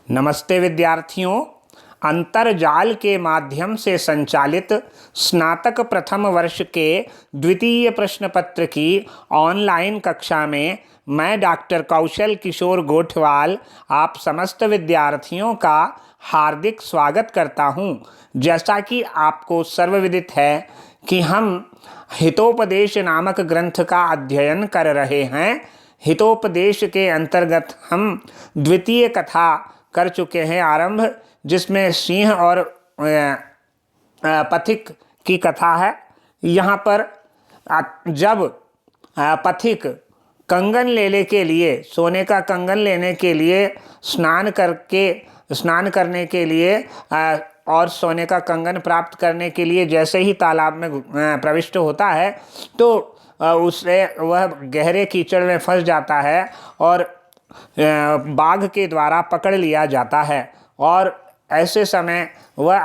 नमस्ते विद्यार्थियों। अंतर्जाल के माध्यम से संचालित स्नातक प्रथम वर्ष के द्वितीय प्रश्न पत्र की ऑनलाइन कक्षा में मैं डॉक्टर कौशल किशोर गोठवाल आप समस्त विद्यार्थियों का हार्दिक स्वागत करता हूं। जैसा कि आपको सर्वविदित है कि हम हितोपदेश नामक ग्रंथ का अध्ययन कर रहे हैं। हितोपदेश के अंतर्गत हम द्वितीय कथा कर चुके हैं आरंभ, जिसमें सिंह और पथिक की कथा है। यहाँ पर जब पथिक कंगन लेने के लिए, सोने का कंगन लेने के लिए स्नान करने के लिए और सोने का कंगन प्राप्त करने के लिए जैसे ही तालाब में प्रविष्ट होता है तो उससे वह गहरे कीचड़ में फंस जाता है और बाघ के द्वारा पकड़ लिया जाता है। और ऐसे समय वह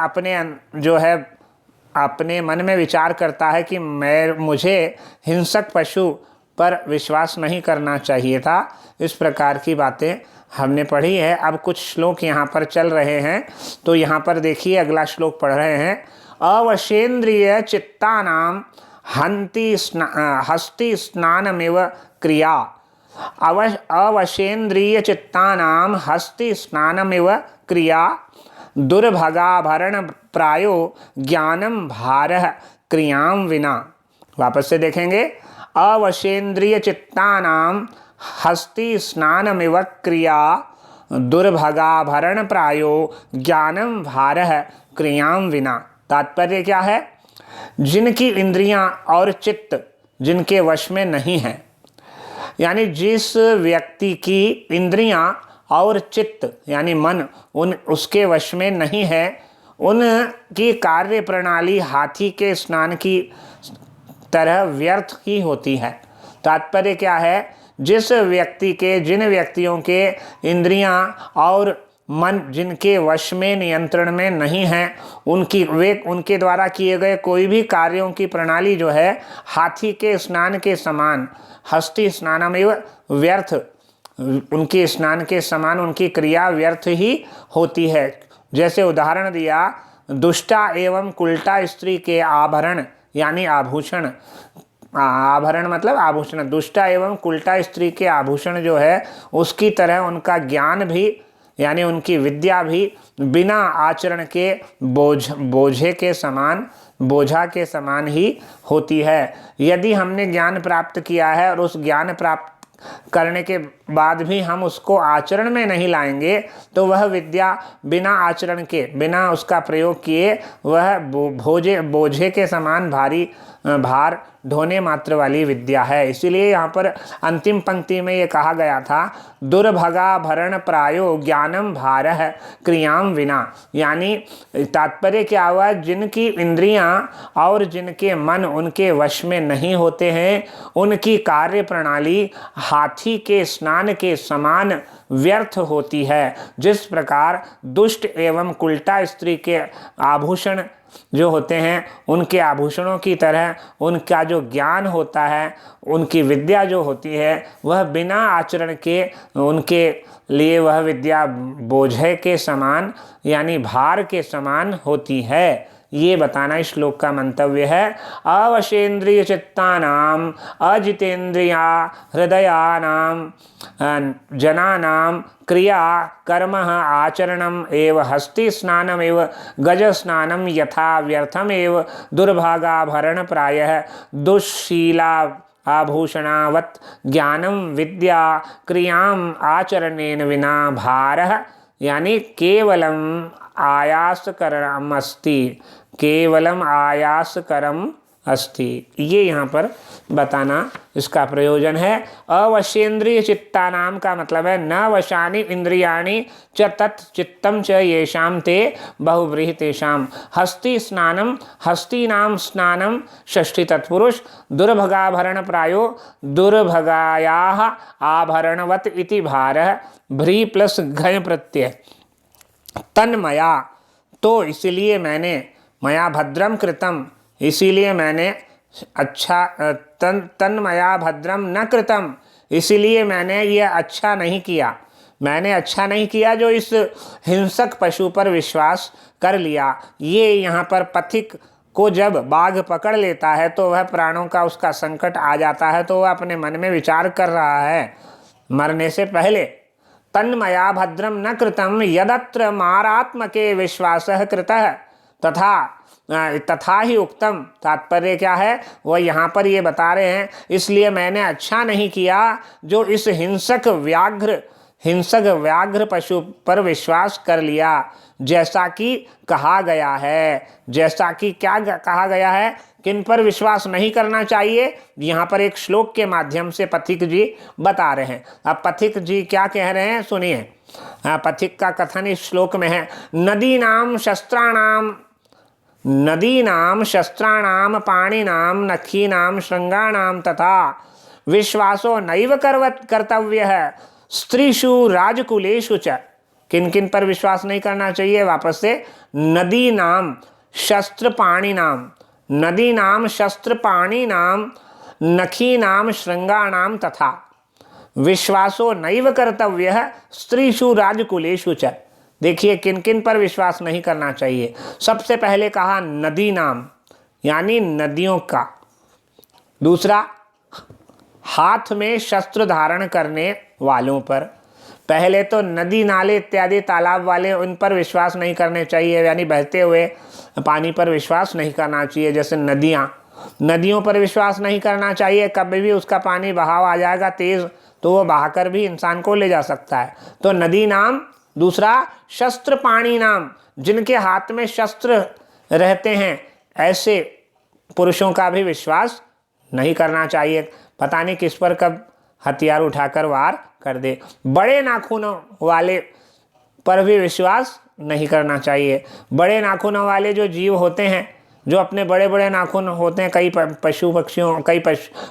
अपने मन में विचार करता है कि मुझे हिंसक पशु पर विश्वास नहीं करना चाहिए था। इस प्रकार की बातें हमने पढ़ी है। अब कुछ श्लोक यहाँ पर चल रहे हैं, तो यहाँ पर देखिए अगला श्लोक पढ़ रहे हैं। अवशेन्द्रिय चित्तानाम हस्ति स्नानमेव क्रिया। अवशेन्द्रिय चित्तानाम हस्ति स्नानमिव क्रिया दुर्भगाभरण प्रायो ज्ञानम भारः क्रियाम विना। वापस से देखेंगे। अवशेन्द्रिय चित्तानाम हस्ति स्नानमिव क्रिया दुर्भगाभरण प्रायो ज्ञानम भारः क्रियाम विना। तात्पर्य क्या है? जिनकी इंद्रियां और चित्त जिनके वश में नहीं है, यानी जिस व्यक्ति की इंद्रियां और चित्त यानी मन उसके वश में नहीं है, उनकी कार्य प्रणाली हाथी के स्नान की तरह व्यर्थ ही होती है। तात्पर्य क्या है? जिन व्यक्तियों के इंद्रियां और मन जिनके वश में, नियंत्रण में नहीं है, उनके द्वारा किए गए कोई भी कार्यों की प्रणाली जो है हाथी के स्नान के समान, हस्ति स्नानमेव व्यर्थ, उनके स्नान के समान उनकी क्रिया व्यर्थ ही होती है। जैसे उदाहरण दिया, दुष्टा एवं कुल्टा स्त्री के आभरण यानी आभूषण, आभरण मतलब आभूषण, दुष्टा एवं कुल्टा स्त्री के आभूषण जो है उसकी तरह उनका ज्ञान भी यानी उनकी विद्या भी बिना आचरण के बोझा के समान ही होती है। यदि हमने ज्ञान प्राप्त किया है और उस ज्ञान प्राप्त करने के बाद भी हम उसको आचरण में नहीं लाएंगे तो वह विद्या बिना आचरण के, बिना उसका प्रयोग किए वह बोझे के समान भार ढोने मात्र वाली विद्या है। इसीलिए यहाँ पर अंतिम पंक्ति में ये कहा गया था, दुर्भगाभरण प्रायो ज्ञानम भारः क्रियाम विना। यानी तात्पर्य क्या हुआ? जिनकी इंद्रियां और जिनके मन उनके वश में नहीं होते हैं, उनकी कार्य प्रणाली हाथी के स्नान के समान व्यर्थ होती है। जिस प्रकार दुष्ट एवं कुल्टा स्त्री के आभूषण जो होते हैं, उनके आभूषणों की तरह उनका जो ज्ञान होता है, उनकी विद्या जो होती है, वह बिना आचरण के उनके लिए वह विद्या बोझे के समान यानी भार के समान होती है। ये बताना इस श्लोक का मंतव्य है। अवशेन्द्रिय चित्तानाम अजितेन्द्रिया हृदयानाम जनानाम क्रिया कर्म आचरणम एव हस्ति स्नानम एव गज स्नानम यथा व्यर्थम एव दुर्भागाभरण प्रायः दुःशीला आभूषणावत् ज्ञानम विद्या क्रियाम आचरणेन विना भारः यानी केवलम आयासकरम अस्ति। ये यहाँ पर बताना इसका प्रयोजन है। अवशेन्द्रिय चित्तानाम का मतलब है न वशानि इंद्रियाणि च तत् चित्तम च येषाम ते बहुव्रीहि तेषाम। हस्ति स्नानम हस्तीनाम स्नानम षष्ठी तत्पुरुष दुर्भगाभरण प्रायो दुर्भगायाः आभरणवत् इति भारः भ्री प्लस घय प्रत्यय तन्मया। तो इसलिए मैंने मया भद्रम कृतम, इसीलिए मैंने अच्छा तन्मया भद्रम न कृतम, इसलिए मैंने ये अच्छा नहीं किया। मैंने अच्छा नहीं किया जो इस हिंसक पशु पर विश्वास कर लिया। ये यहाँ पर पथिक को जब बाघ पकड़ लेता है तो वह प्राणों का उसका संकट आ जाता है, तो वह अपने मन में विचार कर रहा है मरने से पहले, तन्मया भद्रम न कृतम यदत्र मारात्मके विश्वासः कृतः तथा ही उक्तम। तात्पर्य क्या है, वह यहाँ पर ये बता रहे हैं, इसलिए मैंने अच्छा नहीं किया जो इस हिंसक व्याघ्र पशु पर विश्वास कर लिया, जैसा कि कहा गया है। जैसा कि क्या कहा गया है, किन पर विश्वास नहीं करना चाहिए, यहाँ पर एक श्लोक के माध्यम से पथिक जी बता रहे हैं। अब पथिक जी क्या कह रहे हैं सुनिए। पथिक का कथन इस श्लोक में है, नदीनाम शस्त्राणाम पाणिनाम नखीनाम श्रृंगाणाम तथा विश्वासो नैव कर्तव्य है स्त्रीषु राजकुलेषु च। किन किन पर विश्वास नहीं करना चाहिए, वापस से, नदीनाम शस्त्रपाणिनाम नखीनाम श्रृंगाणाम तथा विश्वासो नैव कर्तव्य स्त्रीषु राजकुलेषु च। देखिए किन किन पर विश्वास नहीं करना चाहिए। सबसे पहले कहा नदी नाम, यानी नदियों का। दूसरा, हाथ में शस्त्र धारण करने वालों पर। पहले तो नदी नाले इत्यादि तालाब वाले, उन पर विश्वास नहीं करने चाहिए, यानी बहते हुए पानी पर विश्वास नहीं करना चाहिए। जैसे नदियों पर विश्वास नहीं करना चाहिए, कभी भी उसका पानी बहाव आ जाएगा तेज तो वो बहाकर भी इंसान को ले जा सकता है। तो नदी नाम। दूसरा, शस्त्र पाणी नाम, जिनके हाथ में शस्त्र रहते हैं ऐसे पुरुषों का भी विश्वास नहीं करना चाहिए, पता नहीं किस पर कब हथियार उठाकर वार कर दे। बड़े नाखूनों वाले पर भी विश्वास नहीं करना चाहिए। बड़े नाखूनों वाले जो जीव होते हैं, जो अपने बड़े बड़े नाखून होते हैं कई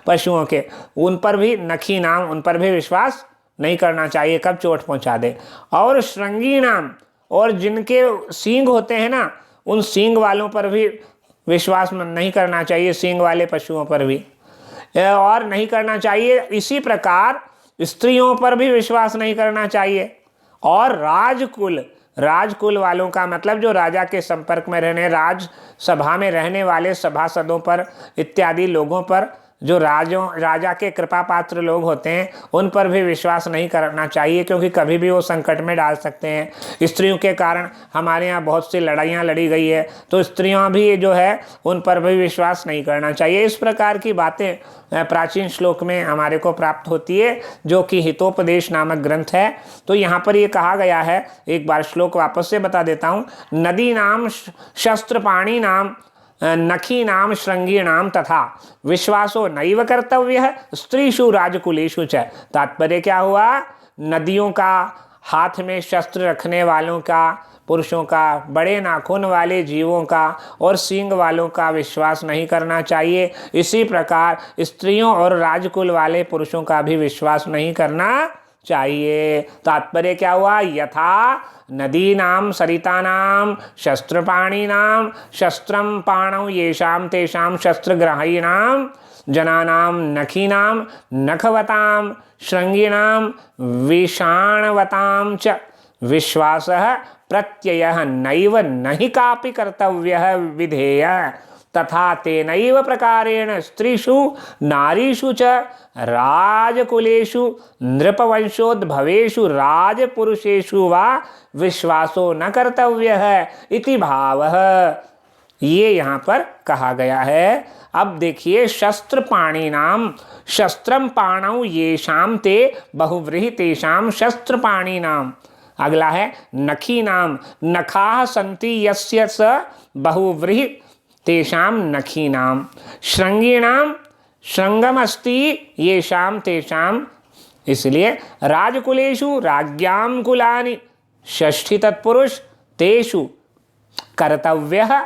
पशुओं के, उन पर भी नखी नाम, उन पर भी विश्वास नहीं करना चाहिए, कब चोट पहुंचा दे। और श्रृंगी नाम, और जिनके सींग होते हैं ना, उन सींग वालों पर भी विश्वास नहीं करना चाहिए, सींग वाले पशुओं पर भी और नहीं करना चाहिए। इसी प्रकार स्त्रियों पर भी विश्वास नहीं करना चाहिए। और राजकुल वालों का मतलब जो राजा के संपर्क में रहने, राज सभा में रहने वाले सभासदों पर इत्यादि लोगों पर, जो राजा के कृपा पात्र लोग होते हैं, उन पर भी विश्वास नहीं करना चाहिए, क्योंकि कभी भी वो संकट में डाल सकते हैं। स्त्रियों के कारण हमारे यहाँ बहुत सी लड़ाइयाँ लड़ी गई है, तो स्त्रियाँ भी जो है उन पर भी विश्वास नहीं करना चाहिए। इस प्रकार की बातें प्राचीन श्लोक में हमारे को प्राप्त होती है, जो कि हितोपदेश नामक ग्रंथ है। तो यहाँ पर ये कहा गया है, एक बार श्लोक वापस से बता देता हूँ। नदी नाम शस्त्रपाणी नाम नखी नाम श्रृंगी नाम तथा विश्वासो नैव कर्तव्य स्त्रीषु राजकुलेषु च। तात्पर्य क्या हुआ, नदियों का, हाथ में शस्त्र रखने वालों का, पुरुषों का, बड़े नाखून वाले जीवों का और सींग वालों का विश्वास नहीं करना चाहिए। इसी प्रकार स्त्रियों और राजकुल वाले पुरुषों का भी विश्वास नहीं करना चाहिए। तात्पर्य क्या हुआ, यथा नदीनां सरितानां शस्त्रपाणिनां शस्त्रं पाणौ येषां तेषां शस्त्रग्राहिणां जनानां नखीनां नखवतां श्रृंगिणां विषाणवतां च विश्वासः प्रत्ययः नैव नहि कापि कर्तव्यः विधेयः तथा तेनैव प्रकारेण स्त्रीषु नारीषु च राजकुलेषु नृपवंशोद्भवेषु राजपुरुषेषु वा विश्वासो न कर्तव्यः इति भावः। ये यहाँ पर कहा गया है। अब देखिए, शस्त्र पाणिनाम, शस्त्रम पाणौ येषां ते बहुव्रीहि तेषां शस्त्र पाणिनाम। अगला है नखी नाम, नखाः सन्ति यस्य स बहुव्रीहि तेषां नखीनां श्रृंगीणां श्रृंगमस्ति येषां तेषां। इसलिए राजकुलेषु राज्ञां कुलानि षष्ठी तत्पुरुष तेषु कर्तव्यः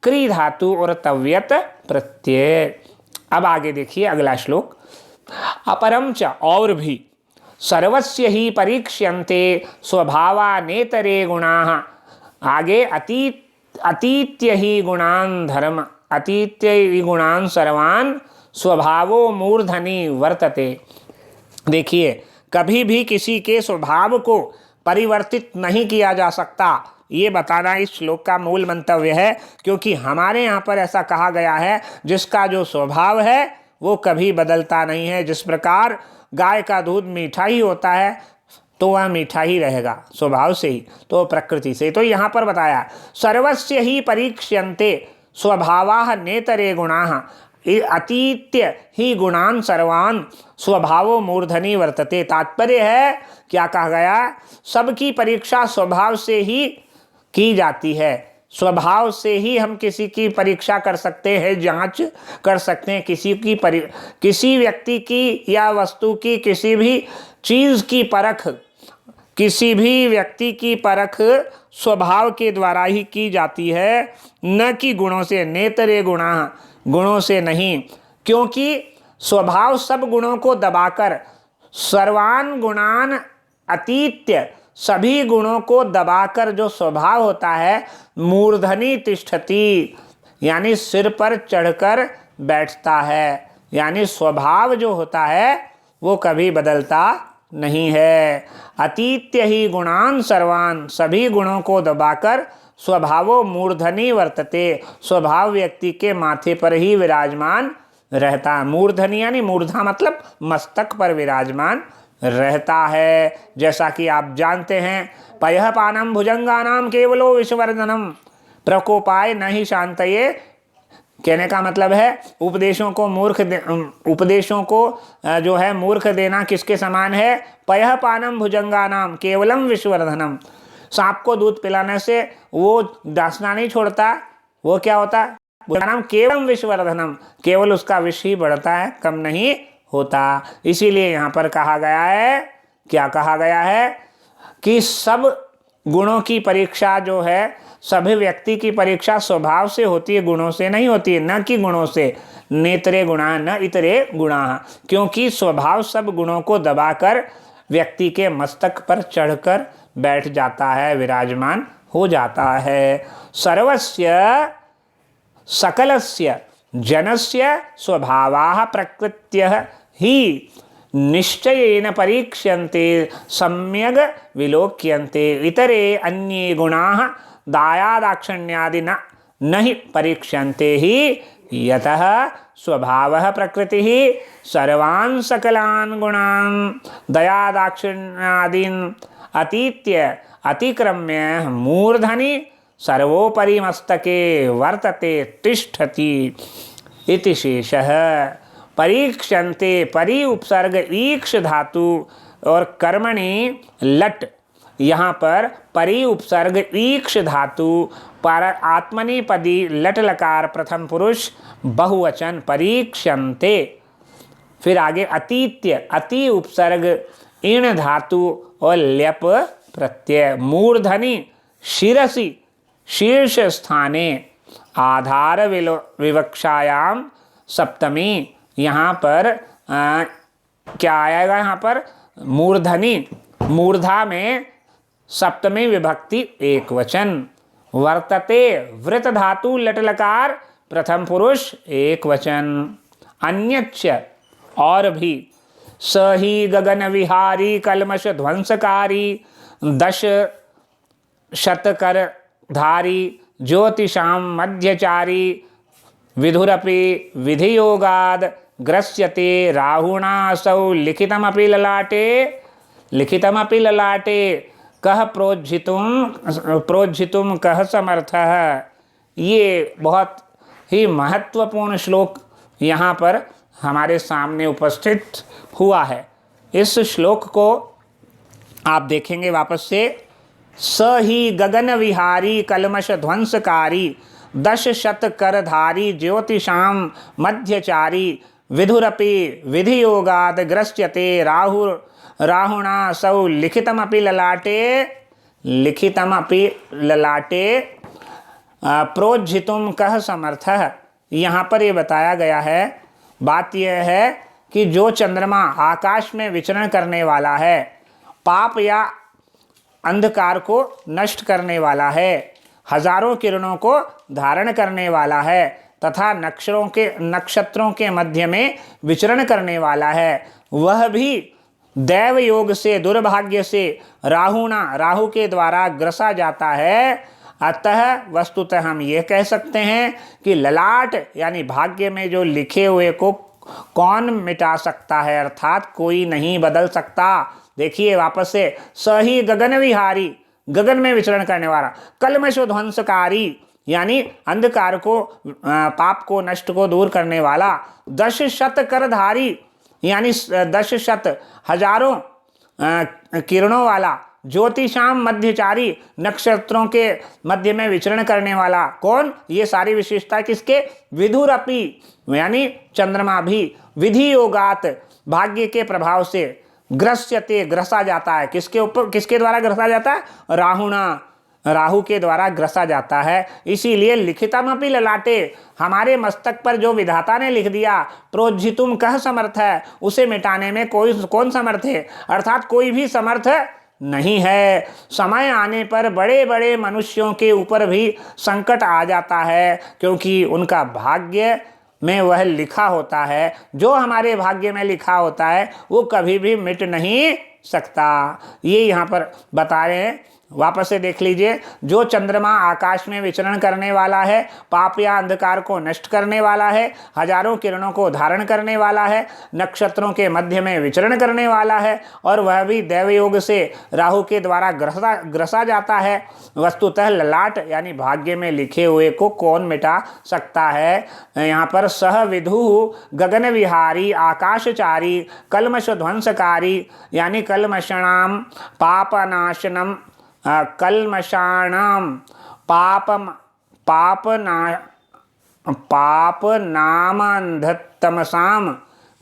क्री धातु और तव्यत प्रत्यय। अब आगे देखिए अगला श्लोक। अपरम च, और भी, सर्वस्य ही परीक्ष्यन्ते स्वभावानेतरे गुणाः। आगे अतीत्य ही गुणान् धर्म, अतीत्य ही गुणान् सर्वान् स्वभावो मूर्धनि वर्तते। देखिए, कभी भी किसी के स्वभाव को परिवर्तित नहीं किया जा सकता। ये बताना इस श्लोक का मूल मंतव्य है, क्योंकि हमारे यहाँ पर ऐसा कहा गया है जिसका जो स्वभाव है वो कभी बदलता नहीं है। जिस प्रकार गाय का दूध मीठा ही होता है तो वह मीठा ही रहेगा स्वभाव से ही, तो प्रकृति से। तो यहाँ पर बताया सर्वस्य ही परीक्ष्यन्ते स्वभावाः नेतरे गुणाः अतीत्य ही गुणान सर्वान स्वभावो मूर्धनि वर्तते। तात्पर्य है क्या कहा गया, सबकी परीक्षा स्वभाव से ही की जाती है। स्वभाव से ही हम किसी की परीक्षा कर सकते हैं, जांच कर सकते हैं। किसी व्यक्ति की या वस्तु की, किसी भी चीज की परख, किसी भी व्यक्ति की परख स्वभाव के द्वारा ही की जाती है, न कि गुणों से। नेतरे गुणा, गुणों से नहीं, क्योंकि स्वभाव सब गुणों को दबाकर, सर्वान गुणान अतीत्य, सभी गुणों को दबाकर जो स्वभाव होता है, मूर्धनि तिष्ठति, यानी सिर पर चढ़कर बैठता है। यानी स्वभाव जो होता है वो कभी बदलता नहीं है। अतीत्य ही गुणान सर्वान, सभी गुणों को दबाकर स्वभावो मूर्धनि वर्तते, स्वभाव व्यक्ति के माथे पर ही विराजमान रहता है। मूर्धनि यानी मूर्धा मतलब मस्तक पर विराजमान रहता है। जैसा कि आप जानते हैं, पयः पानम भुजंगानाम केवलो विषवर्धनम प्रकोपाय न ही शांतये। कहने का मतलब है उपदेशों को जो है मूर्ख देना किसके समान है। पयः पानम भुजंगानाम केवलम विषवर्धनम, सांप को दूध पिलाने से वो दासना नहीं छोड़ता, वो क्या होता है, भुजंगानाम केवलम विषवर्धनम, केवल उसका विष ही बढ़ता है, कम नहीं होता। इसीलिए यहाँ पर कहा गया है, क्या कहा गया है कि सब गुणों की परीक्षा जो है, सभी व्यक्ति की परीक्षा स्वभाव से होती है, गुणों से नहीं होती है। न कि गुणों से, नेतरे गुणा न इतरे गुणा, क्योंकि स्वभाव सब गुणों को दबाकर व्यक्ति के मस्तक पर चढ़कर बैठ जाता है, विराजमान हो जाता है। सर्वस्य सकलस्य जनस्य स्वभावाः प्रकृत्यः ही निश्चयेन परीक्ष्यन्ते सम्यग् विलोक्यन्ते। इतरे अन्ये गुणाः दायादाक्षिण्यादि न हि परीक्ष्यन्ते ही यतः स्वभावः प्रकृतिः सर्वान् सकलान् गुणान् दयादाक्षिण्यादीन् अतीत्य अतिक्रम्य मूर्धनि सर्वोपरि मस्तके वर्तते तिष्ठति इति शेषः। परीक्ष्यन्ते, परि उपसर्ग ईक्ष धातु और कर्मणि लट, यहाँ पर परि उपसर्ग ईक्ष धातु पर आत्मनेपदी लट लकार प्रथम पुरुष बहुवचन परीक्ष्यन्ते। फिर आगे अतीत्य, अति उपसर्ग इण धातु और ल्यप प्रत्यय। मूर्धनि शिरसि, शीर्ष स्थाने, आधार विवक्षायाम सप्तमी। यहाँ पर क्या आएगा, यहाँ पर मूर्धनि, मूर्धा में सप्तमी विभक्ति एक वचन। वर्तते वृत धातु लट लकार प्रथम पुरुष एक वचन। अन्यच्च और भी, स ही गगन विहारी कलमश ध्वंसकारी दश शतकर धारी ज्योतिषाम मध्यचारी विधुरपि विधियोगाद ग्रस्यते राहुणासौ लिखितमपि ललाटे कह प्रोज्झितुम कह समर्थः। ये बहुत ही महत्वपूर्ण श्लोक यहाँ पर हमारे सामने उपस्थित हुआ है। इस श्लोक को आप देखेंगे वापस से। स ही गगन विहारी कलमश ध्वंसकारी दश शत करधारी ज्योतिषाम मध्यचारी विधुरपि विधियोगाद ग्रस्यते राहुणा सौ लिखितमपि ललाटे प्रोज्झितुम कह समर्थः। यहाँ पर ये बताया गया है, बात यह है कि जो चंद्रमा आकाश में विचरण करने वाला है, पाप या अंधकार को नष्ट करने वाला है, हजारों किरणों को धारण करने वाला है तथा नक्षत्रों के मध्य में विचरण करने वाला है, वह भी दैव योग से, दुर्भाग्य से, राहु के द्वारा ग्रसा जाता है। अतः वस्तुतः हम ये कह सकते हैं कि ललाट यानी भाग्य में जो लिखे हुए को कौन मिटा सकता है, अर्थात कोई नहीं बदल सकता। देखिए वापस से, सही गगन विहारी, गगन में विचरण करने वाला, कलमश ध्वंसकारी यानी अंधकार को, पाप को, नष्ट को दूर करने वाला, 10 शत करधारी यानी 10 शत हजारों किरणों वाला, ज्योतिषाम मध्यचारी नक्षत्रों के मध्य में विचरण करने वाला। कौन? ये सारी विशेषता किसके? विधुरपि यानी चंद्रमा भी, विधि योगात भाग्य के प्रभाव से, ग्रस्यते ग्रसा जाता है। किसके ऊपर, किसके द्वारा ग्रसा जाता है? राहु के द्वारा ग्रसा जाता है। इसीलिए लिखितमपि ललाटे, हमारे मस्तक पर जो विधाता ने लिख दिया, प्रोज्झितुम कह समर्थ है, उसे मिटाने में कौन समर्थ है? अर्थात कोई भी समर्थ नहीं है। समय आने पर बड़े बड़े मनुष्यों के ऊपर भी संकट आ जाता है, क्योंकि उनका भाग्य में वह लिखा होता है। जो हमारे भाग्य में लिखा होता है वो कभी भी मिट नहीं सकता। ये यहाँ पर बता रहे हैं। वापस से देख लीजिए, जो चंद्रमा आकाश में विचरण करने वाला है, पाप या अंधकार को नष्ट करने वाला है, हजारों किरणों को धारण करने वाला है, नक्षत्रों के मध्य में विचरण करने वाला है, और वह भी दैवयोग से राहु के द्वारा ग्रसा जाता है। वस्तुतः ललाट यानी भाग्य में लिखे हुए को कौन मिटा सकता है? यहाँ पर सह विधु गगन विहारी आकाशचारी कलमश ध्वंसकारी यानी कलमषणाम पापनाशनम, कलमषाणाम पापनामंधतमसाम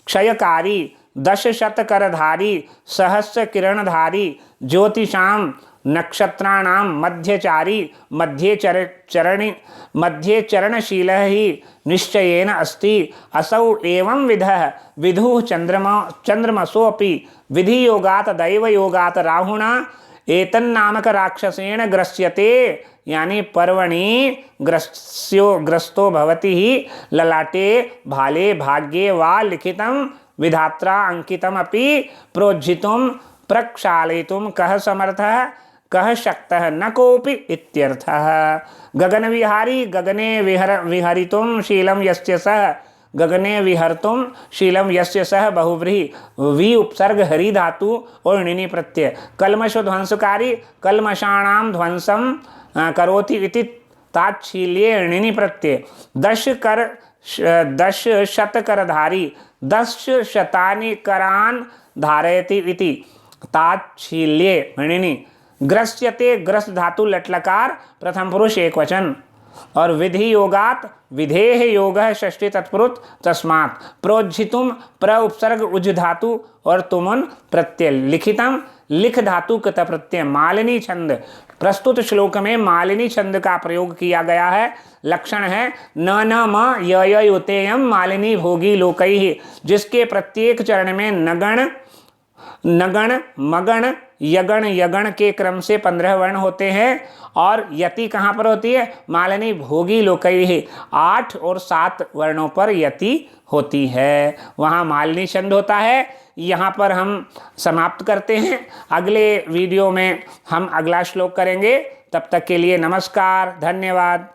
क्षयकारी 10 शत करधारी सहस्र किरणधारी ज्योतिषाम नक्षत्राणाम मध्यचारी मध्य चरणशील ही निश्चयेन अस्ति। असौ एवं विधः विधु चंद्रमसोऽपि विधि योगात दैव योगात राहुणा एतन्नामक राक्षसेन ग्रस्यते यानी पर्वणि ग्रस्तो भवति ही ललाटे भाले भाग्ये वा लिखितं विधात्रा अंकितम अपि प्रोज्झितुं प्रक्षालयितुं कः समर्थः कः शक्तः न कोऽपि इत्यर्थः। गगन विहारी गगने विहरितुं शीलं यस्य सः, गगने विहर्तुम शीलम यस्य सह बहुव्रीहि वी उपसर्ग हरि धातु और णिनि प्रत्यय। कलमश ध्वंसकारी कलमषाणाम ध्वंसम करोति इति ताच्छील्ये णिनि प्रत्यय। 10 शत करधारी 10 शतानि करान् धारयति इति ताच्छील्ये णिनि। ग्रस्यते ग्रस धातु लट्लकार प्रथम पुरुष एकवचन। और विधि योगात विधेह योग षष्ठी तत्पुरुष तस्मात्। प्रोज्झितुम प्र उपसर्ग उज धातु और तुमुन प्रत्यय। लिखितम लिख धातु कृत प्रत्यय। मालिनी छंद, प्रस्तुत श्लोक में मालिनी छंद का प्रयोग किया गया है। लक्षण है न म य युतेयम मालिनी भोगी लोकैः, जिसके प्रत्येक चरण में नगण नगण मगण यगण यगण के क्रम से 15 वर्ण होते हैं। और यति कहाँ पर होती है? मालिनी भोगी लोकैः 8 और 7 वर्णों पर यति होती है, वहाँ मालिनी छंद होता है। यहाँ पर हम समाप्त करते हैं। अगले वीडियो में हम अगला श्लोक करेंगे। तब तक के लिए नमस्कार, धन्यवाद।